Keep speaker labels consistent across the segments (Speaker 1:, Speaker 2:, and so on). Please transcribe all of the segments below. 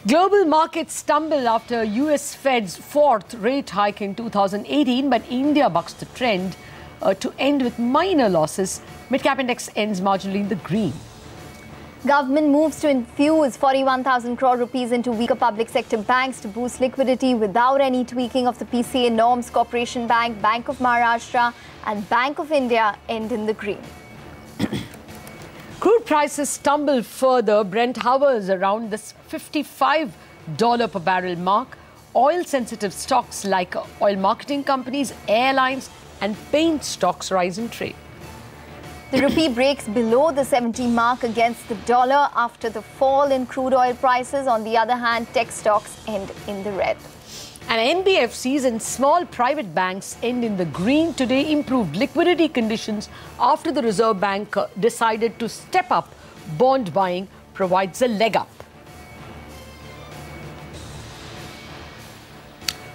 Speaker 1: Global markets stumble after US Fed's fourth rate hike in 2018, but India bucks the trend to end with minor losses. Midcap index ends marginally in the green.
Speaker 2: Government moves to infuse 41,000 crore rupees into weaker public sector banks to boost liquidity without any tweaking of the PCA norms. Corporation Bank, Bank of Maharashtra and Bank of India end in the green.
Speaker 1: Crude prices stumble further. Brent hovers around this $55 per barrel mark. Oil-sensitive stocks like oil marketing companies, airlines and paint stocks rise in trade.
Speaker 2: The rupee breaks below the 70 mark against the dollar after the fall in crude oil prices. On the other hand, tech stocks end in the red.
Speaker 1: And NBFCs and small private banks end in the green today. Improved liquidity conditions after the Reserve Bank decided to step up bond buying provides a leg up.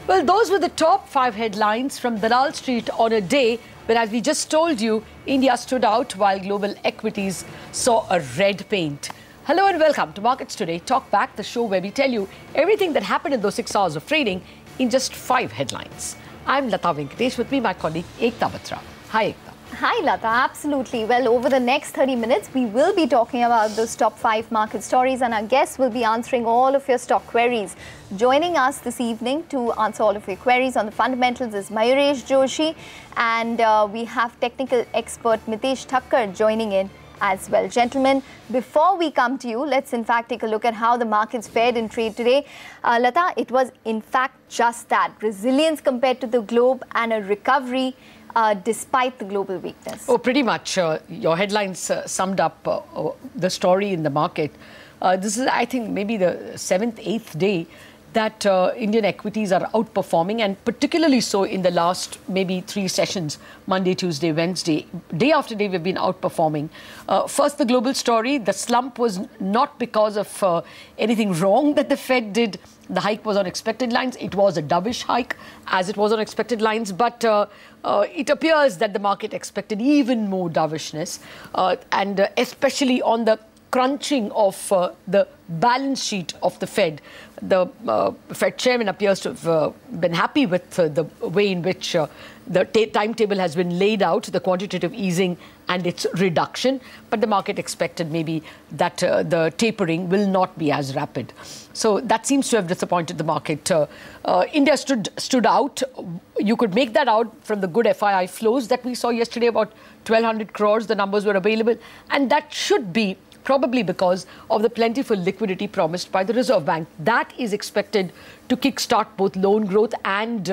Speaker 1: Well, those were the top 5 headlines from Dalal Street on a day when, as we just told you, India stood out while global equities saw a red paint. Hello and welcome to Markets Today, Talk Back, the show where we tell you everything that happened in those 6 hours of trading in just 5 headlines. I'm Lata Venkatesh, with me my colleague Ekta Batra. Hi Ekta.
Speaker 2: Hi Lata, absolutely. Well, over the next 30 minutes, we will be talking about those top 5 market stories and our guests will be answering all of your stock queries. Joining us this evening to answer all of your queries on the fundamentals is Mayuresh Joshi, and we have technical expert Mitesh Thakkar joining in as well. Gentlemen, before we come to you, let's in fact take a look at how the markets fared in trade today. Lata, it was in fact just that, resilience compared to the globe and a recovery despite the global weakness.
Speaker 1: Oh, pretty much. Your headlines summed up the story in the market. This is, I think, maybe the 7th, 8th day that Indian equities are outperforming, and particularly so in the last maybe 3 sessions, Monday, Tuesday, Wednesday. Day after day, we've been outperforming. First, the global story. The slump was not because of anything wrong that the Fed did. The hike was on expected lines. It was a dovish hike, as it was on expected lines. But it appears that the market expected even more dovishness, and especially on the crunching of the balance sheet of the Fed. The Fed chairman appears to have been happy with the way in which the timetable has been laid out, the quantitative easing and its reduction. But the market expected maybe that the tapering will not be as rapid. So that seems to have disappointed the market. India stood out. You could make that out from the good FII flows that we saw yesterday, about 1,200 crores. The numbers were available. And that should be probably because of the plentiful liquidity promised by the Reserve Bank. That is expected to kickstart both loan growth and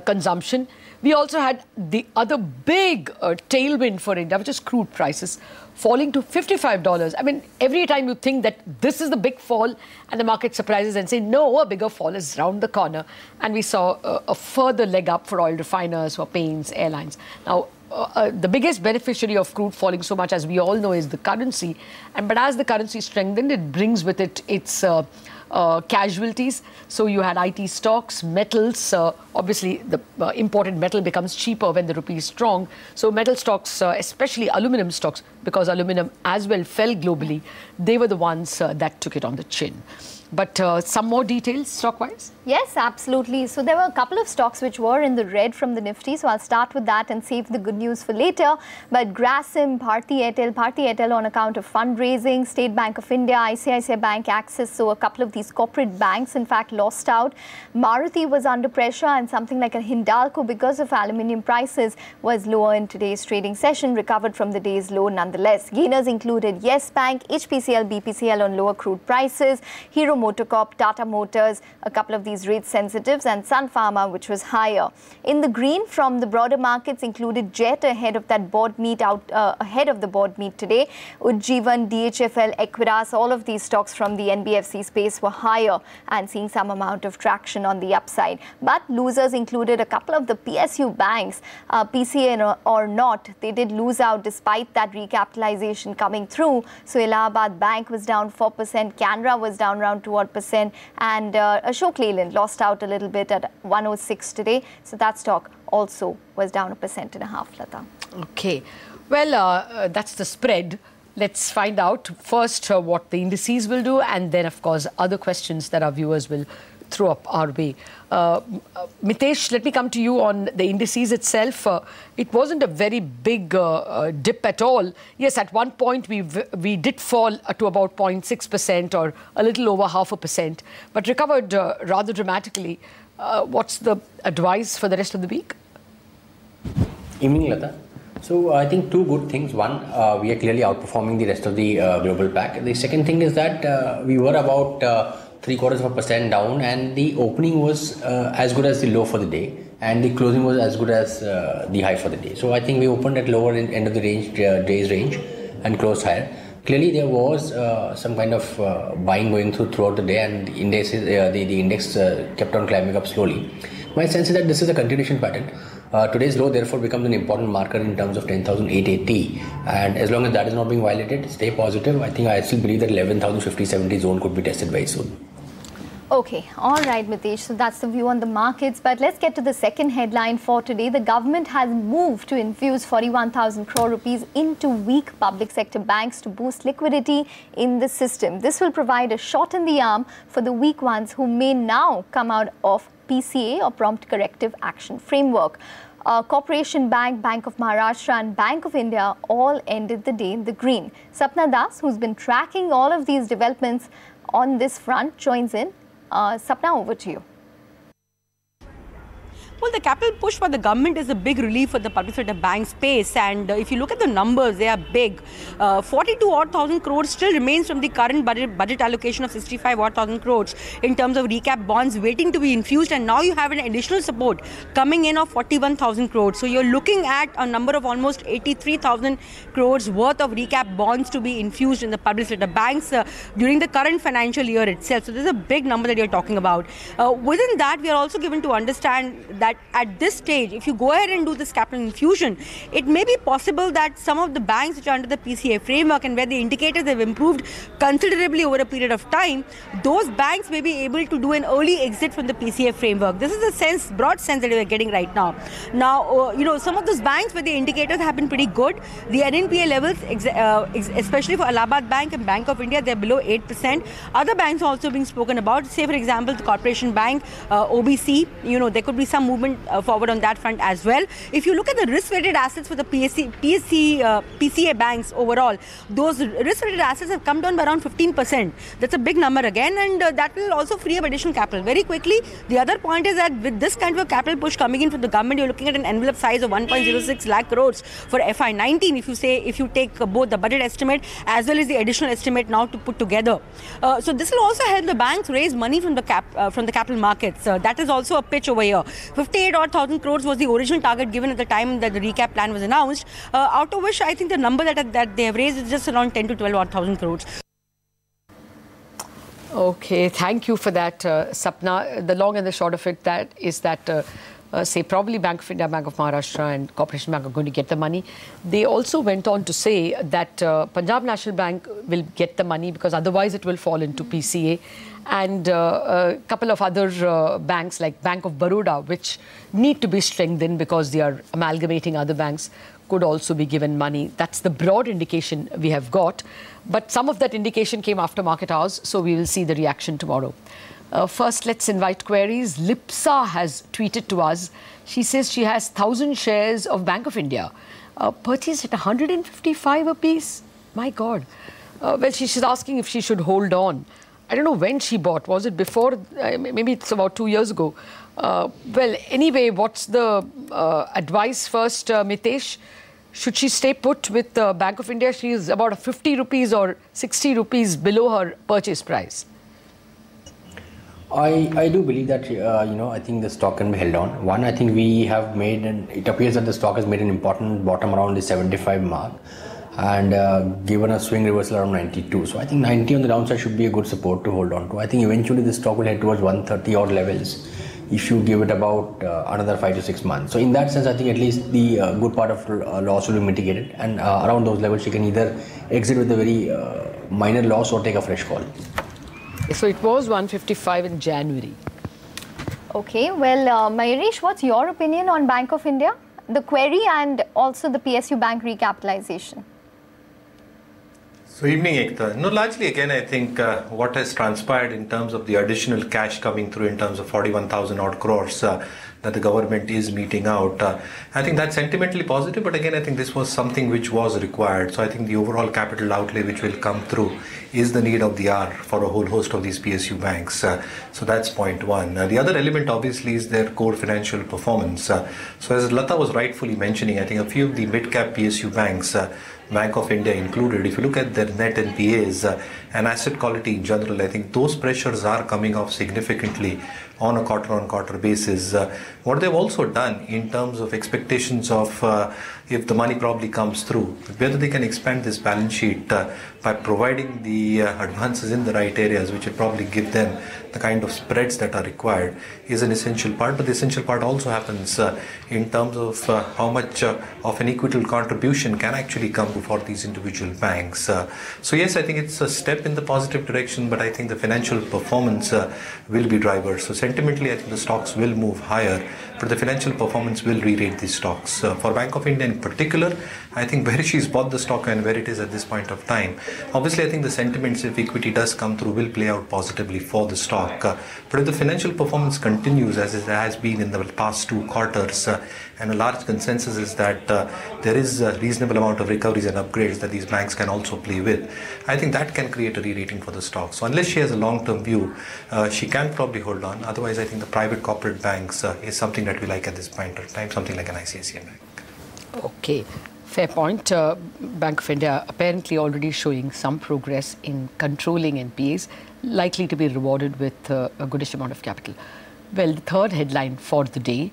Speaker 1: consumption. We also had the other big tailwind for India, which is crude prices falling to $55. I mean, every time you think that this is the big fall and the market surprises and say, no, a bigger fall is round the corner. And we saw a further leg up for oil refiners, for paints, airlines. Now, the biggest beneficiary of crude falling so much, as we all know, is the currency. But as the currency strengthened, it brings with it its casualties. So you had IT stocks, metals. Obviously, the imported metal becomes cheaper when the rupee is strong. So metal stocks, especially aluminum stocks, because aluminum as well fell globally, they were the ones that took it on the chin. But some more details stock-wise?
Speaker 2: Yes, absolutely. So there were a couple of stocks which were in the red from the Nifty. So I'll start with that and save the good news for later. But Grasim, Bharti Airtel on account of fundraising, State Bank of India, ICICI Bank, Axis. So a couple of these corporate banks, in fact, lost out. Maruti was under pressure, and something like a Hindalco, because of aluminium prices, was lower in today's trading session, recovered from the day's low nonetheless. Gainers included Yes Bank, HPCL, BPCL on lower crude prices, Hero Motorcorp, Tata Motors, a couple of these rate sensitives, and Sun Pharma, which was higher. In the green from the broader markets included Jet ahead of that board meet ahead of the board meet today. Ujjivan, DHFL, Equitas, all of these stocks from the NBFC space were higher and seeing some amount of traction on the upside. But losers included a couple of the PSU banks, PCA or not. They did lose out despite that recapitalization coming through. So Allahabad Bank was down 4%, Canara was down around 2%, and Ashok Leyland lost out a little bit at 106 today. So that stock also was down 1.5%, Lata.
Speaker 1: Okay. Well, that's the spread. Let's find out first what the indices will do, and then, of course, other questions that our viewers will throw up our way. Mitesh, let me come to you on the indices itself. It wasn't a very big dip at all. Yes, at one point we did fall to about 0.6% or a little over 0.5%, but recovered rather dramatically. What's the advice for the rest of the week?
Speaker 3: Evening, Lata. So I think two good things. One, we are clearly outperforming the rest of the global pack. The second thing is that we were about 0.75% down, and the opening was as good as the low for the day, and the closing was as good as the high for the day. So I think we opened at lower end of the day's range and closed higher. Clearly there was some kind of buying going throughout the day, and the index kept on climbing up slowly. My sense is that this is a continuation pattern. Today's low therefore becomes an important marker in terms of 10,880, and as long as that is not being violated, stay positive. I think I still believe that 11,050-70 zone could be tested very soon.
Speaker 2: Okay, all right, Mitesh. So that's the view on the markets. But let's get to the second headline for today. The government has moved to infuse 41,000 crore rupees into weak public sector banks to boost liquidity in the system. This will provide a shot in the arm for the weak ones who may now come out of PCA or Prompt Corrective Action Framework. Corporation Bank, Bank of Maharashtra and Bank of India all ended the day in the green. Sapna Das, who's been tracking all of these developments on this front, joins in. Sapna, over to you.
Speaker 4: Well, the capital push by the government is a big relief for the public sector bank space, and if you look at the numbers, they are big. 42,000 crores still remains from the current budget allocation of 65,000 crores in terms of recap bonds waiting to be infused, and now you have an additional support coming in of 41,000 crores. So you're looking at a number of almost 83,000 crores worth of recap bonds to be infused in the public sector banks during the current financial year itself. So this is a big number that you're talking about. Within that, we are also given to understand that at this stage, if you go ahead and do this capital infusion, it may be possible that some of the banks which are under the PCA framework and where the indicators have improved considerably over a period of time, those banks may be able to do an early exit from the PCA framework. This is the broad sense that we are getting right now. Now, some of those banks where the indicators have been pretty good, the NNPA levels, especially for Allahabad Bank and Bank of India, they're below 8%. Other banks are also being spoken about. Say, for example, the Corporation Bank, OBC, there could be some movement forward on that front as well. If you look at the risk-weighted assets for the PCA banks overall, those risk-weighted assets have come down by around 15%. That's a big number again, and that will also free up additional capital very quickly. The other point is that with this kind of a capital push coming in from the government, you're looking at an envelope size of 1.06 lakh crores for FY19. If you take both the budget estimate as well as the additional estimate now to put together, so this will also help the banks raise money from the capital markets. That is also a pitch over here. 58,000 crores was the original target given at the time that the recap plan was announced, out of which I think the number that they have raised is just around 10 to 12,000 crores.
Speaker 1: Okay, thank you for that, Sapna. The long and the short of it is that say probably Bank of India, Bank of Maharashtra and Corporation Bank are going to get the money. They also went on to say that Punjab National Bank will get the money because otherwise it will fall into PCA, and a couple of other banks like Bank of Baroda, which need to be strengthened because they are amalgamating other banks, could also be given money. That's the broad indication we have got. But some of that indication came after market hours, so we will see the reaction tomorrow. First, let's invite queries. Lipsa has tweeted to us. She says she has 1,000 shares of Bank of India, purchased at 155 a piece. My God. Well, she's asking if she should hold on. I don't know when she bought. Was it before? Maybe it's about 2 years ago. Well, anyway, what's the advice first, Mitesh? Should she stay put with Bank of India? She is about 50 rupees or 60 rupees below her purchase price.
Speaker 3: I do believe that, I think the stock can be held on. One, I think it appears that the stock has made an important bottom around the 75 mark and given a swing reversal around 92. So I think 90 on the downside should be a good support to hold on to. I think eventually the stock will head towards 130 odd levels if you give it about another 5 to 6 months. So in that sense, I think at least the good part of loss will be mitigated, and around those levels you can either exit with a very minor loss or take a fresh call.
Speaker 1: So it was 155 in January.
Speaker 2: Okay, well, Mayuresh, what's your opinion on Bank of India, the query and also the PSU bank recapitalization?
Speaker 5: So evening, Ekta. No, largely again, I think what has transpired in terms of the additional cash coming through in terms of 41,000 odd crores that the government is meeting out. I think that's sentimentally positive, but again, I think this was something which was required. So I think the overall capital outlay which will come through is the need of the hour for a whole host of these PSU banks. So that's point one. The other element obviously is their core financial performance. So as Lata was rightfully mentioning, I think a few of the mid-cap PSU banks, Bank of India included, if you look at their net NPAs and asset quality in general, I think those pressures are coming off significantly on a quarter-on-quarter basis. What they've also done in terms of expectations of if the money probably comes through, whether they can expand this balance sheet by providing the advances in the right areas, which will probably give them the kind of spreads that are required, is an essential part. But the essential part also happens in terms of how much of an equitable contribution can actually come for these individual banks. So yes, I think it's a step in the positive direction, but I think the financial performance will be drivers. So sentimentally, I think the stocks will move higher, but the financial performance will re-rate these stocks. For Bank of India in particular, I think where she's bought the stock and where it is at this point of time, obviously I think the sentiments, if equity does come through, will play out positively for the stock. But if the financial performance continues as it has been in the past 2 quarters, and a large consensus is that there is a reasonable amount of recoveries and upgrades that these banks can also play with, I think that can create a re-rating for the stock. So unless she has a long-term view, she can probably hold on. Otherwise, I think the private corporate banks is something that we like at this point of time, something like an ICICI bank. Okay.
Speaker 1: Fair point. Bank of India apparently already showing some progress in controlling NPAs, likely to be rewarded with a goodish amount of capital. Well, the third headline for the day,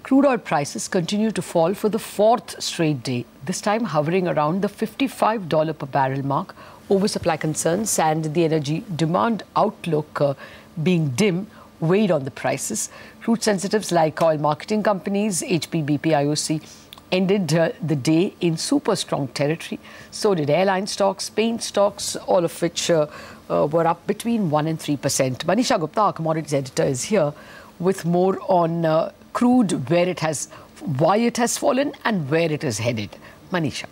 Speaker 1: crude oil prices continue to fall for the 4th straight day, this time hovering around the $55 per barrel mark. Oversupply concerns and the energy demand outlook being dim weighed on the prices. Crude sensitives like oil marketing companies, HP, BP, IOC, ended the day in super strong territory. So did airline stocks, paint stocks, all of which were up between 1% and 3%. Manisha Gupta, our commodities editor, is here with more on crude, why it has fallen and where it is headed. Manisha.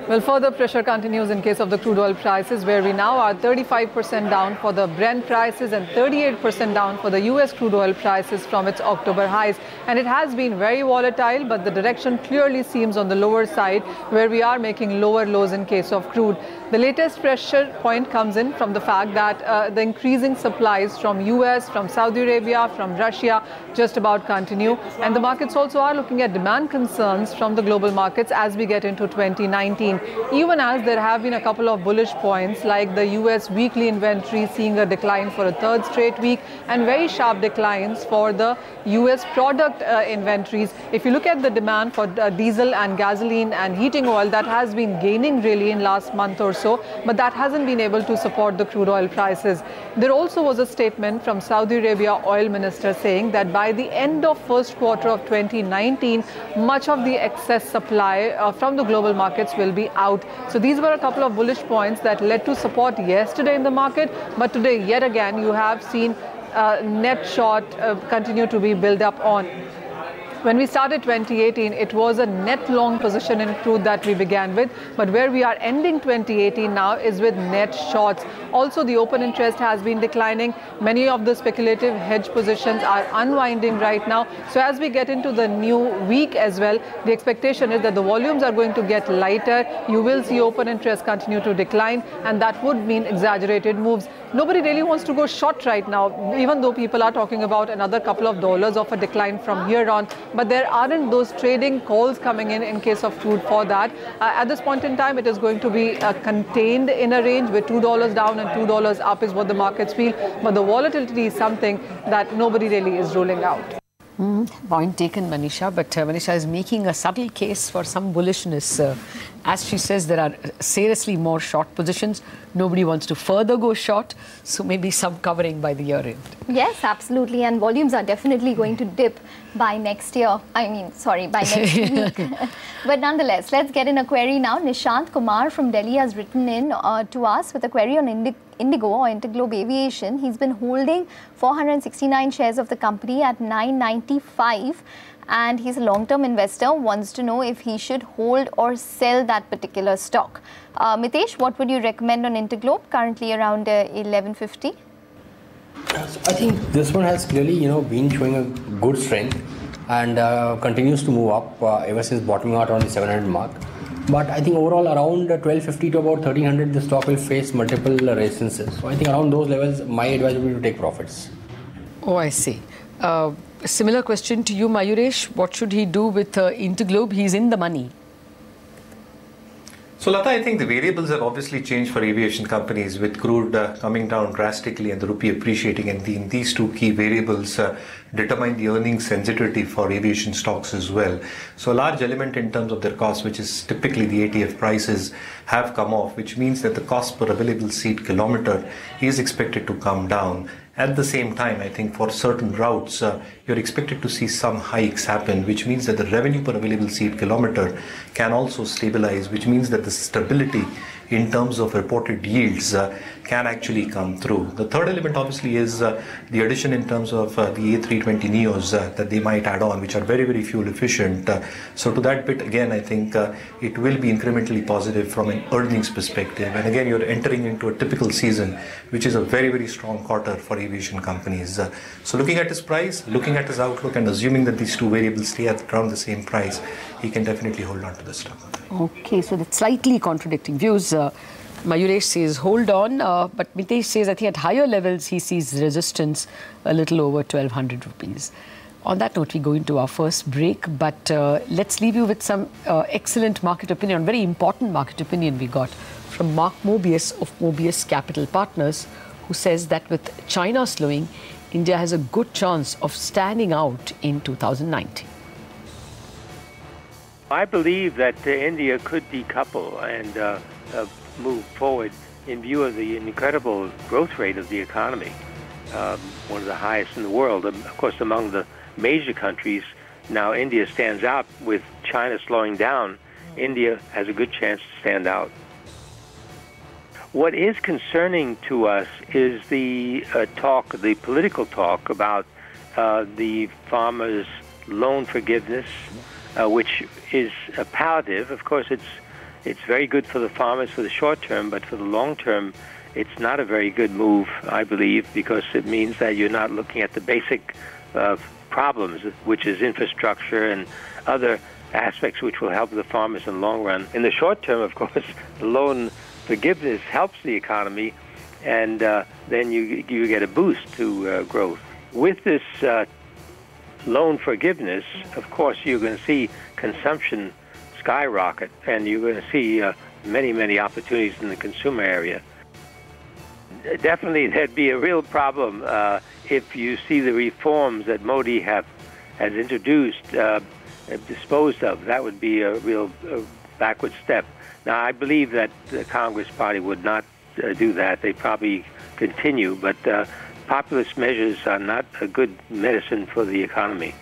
Speaker 6: Well, further pressure continues in case of the crude oil prices, where we now are 35% down for the Brent prices and 38% down for the US crude oil prices from its October highs. And it has been very volatile, but the direction clearly seems on the lower side, where we are making lower lows in case of crude. The latest pressure point comes in from the fact that the increasing supplies from US, from Saudi Arabia, from Russia just about continue. And the markets also are looking at demand concerns from the global markets as we get into 2019. Even as there have been a couple of bullish points, like the US weekly inventory seeing a decline for a 3rd straight week and very sharp declines for the US product inventories. If you look at the demand for diesel and gasoline and heating oil, that has been gaining really in last month or so, but that hasn't been able to support the crude oil prices. There also was a statement from Saudi Arabia oil minister saying that by the end of first quarter of 2019, much of the excess supply from the global markets will be out. So these were a couple of bullish points that led to support yesterday in the market, but today yet again you have seen net short continue to be built up on. When we started 2018, it was a net long position in crude that we began with, but where we are ending 2018 now is with net shorts. Also, the open interest has been declining. Many of the speculative hedge positions are unwinding right now. So as we get into the new week as well, the expectation is that the volumes are going to get lighter. You will see open interest continue to decline, and that would mean exaggerated moves. Nobody really wants to go short right now, even though people are talking about another couple of dollars of a decline from here on. But there aren't those trading calls coming in case of crude for that. At this point in time, it is going to be contained in a range with $2 down and $2 up is what the markets feel. But the volatility is something that nobody really is ruling out.
Speaker 1: Point taken, Manisha. But Manisha is making a subtle case for some bullishness. As she says, there are seriously more short positions. Nobody wants to further go short. So maybe some covering by the year end.
Speaker 2: Yes, absolutely. And volumes are definitely going to dip by next year. By next week. But nonetheless, let's get in a query now. Nishant Kumar from Delhi has written in to us with a query on Indigo or Interglobe Aviation. He's been holding 469 shares of the company at 995, and he's a long-term investor, wants to know if he should hold or sell that particular stock. Mitesh, what would you recommend on Interglobe, currently around 1150?
Speaker 3: I think this one has clearly, been showing a good strength and continues to move up ever since bottoming out around the 700 mark. But I think overall around 1250 to about 1300, the stock will face multiple resistances. So I think around those levels, my advice would be to take profits.
Speaker 1: Oh, I see. Similar question to you, Mayuresh. What should he do with Interglobe? He's in the money.
Speaker 5: So Lata, I think the variables have obviously changed for aviation companies with crude coming down drastically and the rupee appreciating, and these two key variables determine the earnings sensitivity for aviation stocks as well. So a large element in terms of their cost, which is typically the ATF prices, have come off, which means that the cost per available seat kilometer is expected to come down. At the same time, I think for certain routes, you're expected to see some hikes happen, which means that the revenue per available seat kilometer can also stabilize, which means that the stability in terms of reported yields can actually come through. The third element obviously is the addition in terms of the A320 Neos that they might add on, which are very, very fuel efficient. So to that bit, again, I think it will be incrementally positive from an earnings perspective. And again, you're entering into a typical season, which is a very, very strong quarter for aviation companies. So looking at his price, looking at his outlook, and assuming that these two variables stay at around the same price, he can definitely hold on to the stock.
Speaker 1: Okay, so that's slightly contradicting views. Mayuresh says hold on, but Mitesh says I think at higher levels he sees resistance a little over 1200 rupees. On that note, we go into our first break, but let's leave you with some excellent market opinion, very important market opinion we got from Mark Mobius of Mobius Capital Partners, who says that with China slowing, India has a good chance of standing out in 2019.
Speaker 7: I believe that India could decouple and move forward in view of the incredible growth rate of the economy, one of the highest in the world. Of course, among the major countries, now India stands out. With China slowing down, India has a good chance to stand out. What is concerning to us is the the political talk about the farmers' loan forgiveness, which is a palliative. Of course, it's very good for the farmers for the short term, but for the long term, it's not a very good move, I believe, because it means that you're not looking at the basic problems, which is infrastructure and other aspects which will help the farmers in the long run. In the short term, of course, the loan forgiveness helps the economy, and then you get a boost to growth. With this loan forgiveness, of course, you're going to see consumption skyrocket, and you're going to see many, many opportunities in the consumer area. Definitely, there'd be a real problem if you see the reforms that Modi has introduced disposed of. That would be a real backward step. Now, I believe that the Congress Party would not do that. They'd probably continue, but populist measures are not a good medicine for the economy.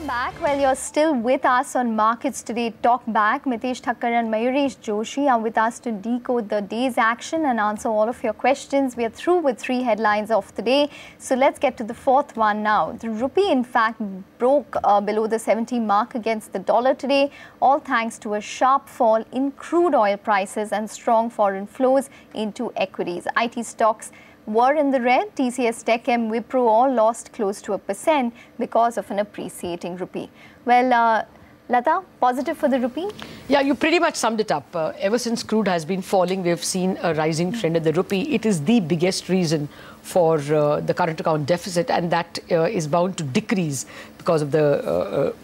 Speaker 2: Back. Well, you're still with us on Markets Today Talk Back. Mitesh Thakkar and Mayuresh Joshi are with us to decode the day's action and answer all of your questions. We are through with 3 headlines of the day. So let's get to the 4th one now. The rupee, in fact, broke below the 70 mark against the dollar today, all thanks to a sharp fall in crude oil prices and strong foreign flows into equities. IT stocks were in the red. TCS, Tech-M, Wipro all lost close to 1% because of an appreciating rupee. Well, Lata, positive for the rupee?
Speaker 1: Yeah, you pretty much summed it up. Ever since crude has been falling, we've seen a rising trend in the rupee. It is the biggest reason for the current account deficit, and that is bound to decrease because of the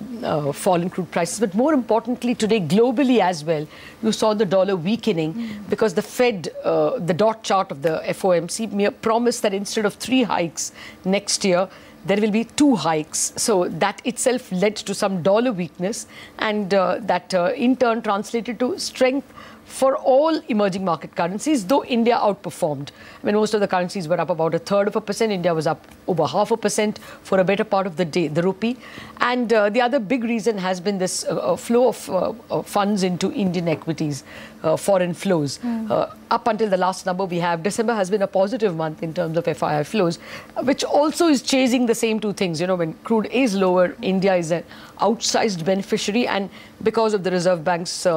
Speaker 1: fall in crude prices. But more importantly, today, globally as well, you saw the dollar weakening because the Fed, the dot chart of the FOMC, promised that instead of 3 hikes next year, there will be 2 hikes. So that itself led to some dollar weakness, and that in turn translated to strength for all emerging market currencies, though India outperformed. I mean, most of the currencies were up about 1/3%. India was up over 0.5% for a better part of the day, the rupee. And the other big reason has been this flow of funds into Indian equities, foreign flows. Up until the last number we have, December has been a positive month in terms of FII flows, which also is chasing the same two things. You know, when crude is lower, India is an outsized beneficiary, and because of the Reserve Bank's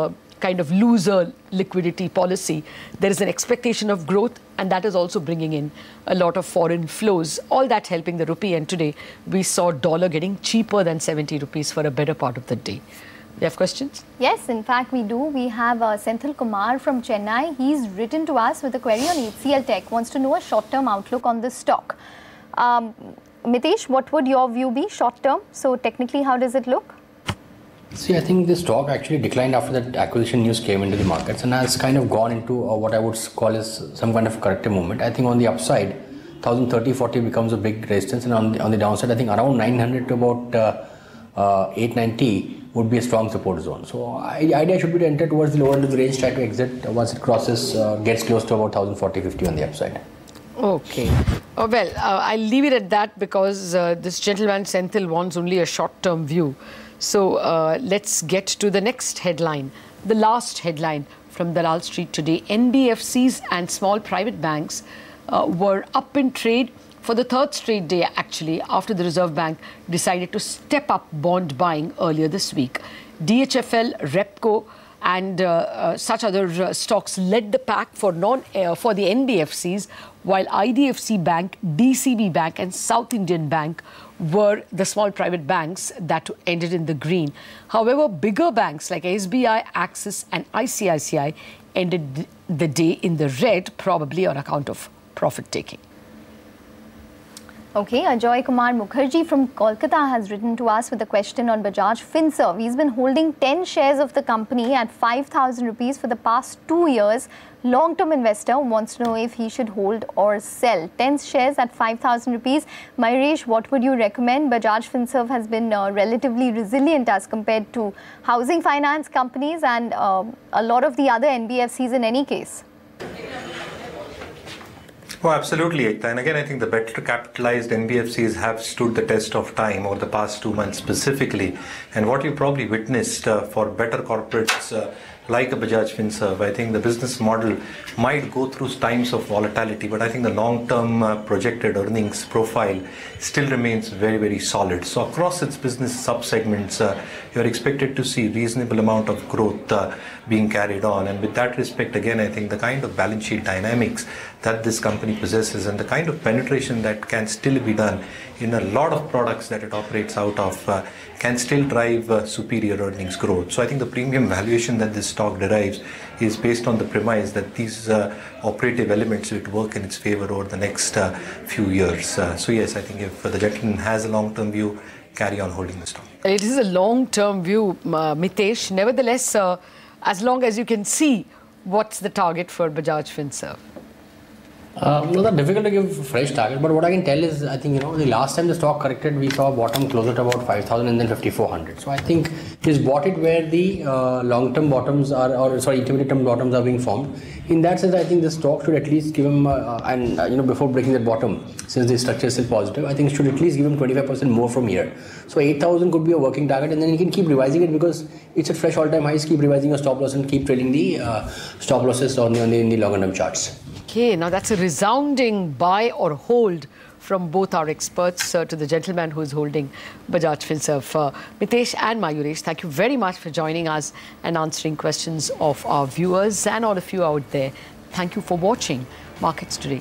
Speaker 1: kind of looser liquidity policy, there is an expectation of growth, and that is also bringing in a lot of foreign flows, all that helping the rupee. And today we saw dollar getting cheaper than 70 rupees for a better part of the day. You have questions? Yes, in fact we do. We have Senthil Kumar from Chennai. He's written to us with a query on HCL Tech, wants to know a short-term outlook on this stock. Mitesh, what would your view be short-term? So technically, how does it look?
Speaker 3: See, I think the stock actually declined after that acquisition news came into the markets and has kind of gone into what I would call as some kind of corrective movement. I think on the upside, 1030-40 becomes a big resistance, and on the downside, I think around 900 to about 890 would be a strong support zone. So idea should be to enter towards the lower end of the range, try to exit once it crosses, gets close to about 1040-50 on the upside. Okay.
Speaker 1: Well, I'll leave it at that because this gentleman Senthil wants only a short-term view. So let's get to the next headline, the last headline from Dalal Street today. NBFCs and small private banks were up in trade for the third straight day, actually, after the Reserve Bank decided to step up bond buying earlier this week. DHFL, Repco and such other stocks led the pack for the NBFCs, while IDFC Bank, DCB Bank and South Indian Bank were the small private banks that ended in the green. However, bigger banks like SBI, Axis and ICICI ended the day in the red, probably on account of profit taking. Okay, Ajoy Kumar Mukherjee from Kolkata has written to us with a question on Bajaj Finserv. He's been holding 10 shares of the company at 5,000 rupees for the past 2 years. Long-term investor wants to know if he should hold or sell. 10 shares at 5,000 rupees. Mayuresh, what would you recommend? Bajaj Finserv has been relatively resilient as compared to housing finance companies and a lot of the other NBFCs in any case.
Speaker 5: Oh, absolutely, Ekta. And again, I think the better capitalized NBFCs have stood the test of time over the past 2 months specifically. And what you probably witnessed for better corporates like a Bajaj Finserv, I think the business model might go through times of volatility, but I think the long-term projected earnings profile still remains very, very solid. So across its business sub-segments, you're expected to see reasonable amount of growth being carried on. And with that respect, again, I think the kind of balance sheet dynamics that this company possesses and the kind of penetration that can still be done in a lot of products that it operates out of can still drive superior earnings growth. So I think the premium valuation that this stock derives is based on the premise that these operative elements will work in its favor over the next few years. So yes, I think if the gentleman has a long-term view, carry on holding the stock.
Speaker 1: It is a long-term view, Mitesh. Nevertheless, as long as you can see, what's the target for Bajaj Finserv?
Speaker 3: No, that's difficult to give fresh target, but what I can tell is, I think, the last time the stock corrected, we saw a bottom closer to about 5,000 and then 5,400. So I think he's bought it where the long-term bottoms are, intermediate-term bottoms are being formed. In that sense, I think the stock should at least give him, before breaking that bottom, since the structure is still positive, I think it should at least give him 25% more from here. So 8,000 could be a working target, and then you can keep revising it because it's at fresh all-time highs. Keep revising your stop loss and keep trailing the stop losses in the longer-term charts.
Speaker 1: Okay, now that's a resounding buy or hold from both our experts to the gentleman who is holding Bajaj Finserv. Mitesh and Mayuresh, thank you very much for joining us and answering questions of our viewers and all of you out there. Thank you for watching Markets Today.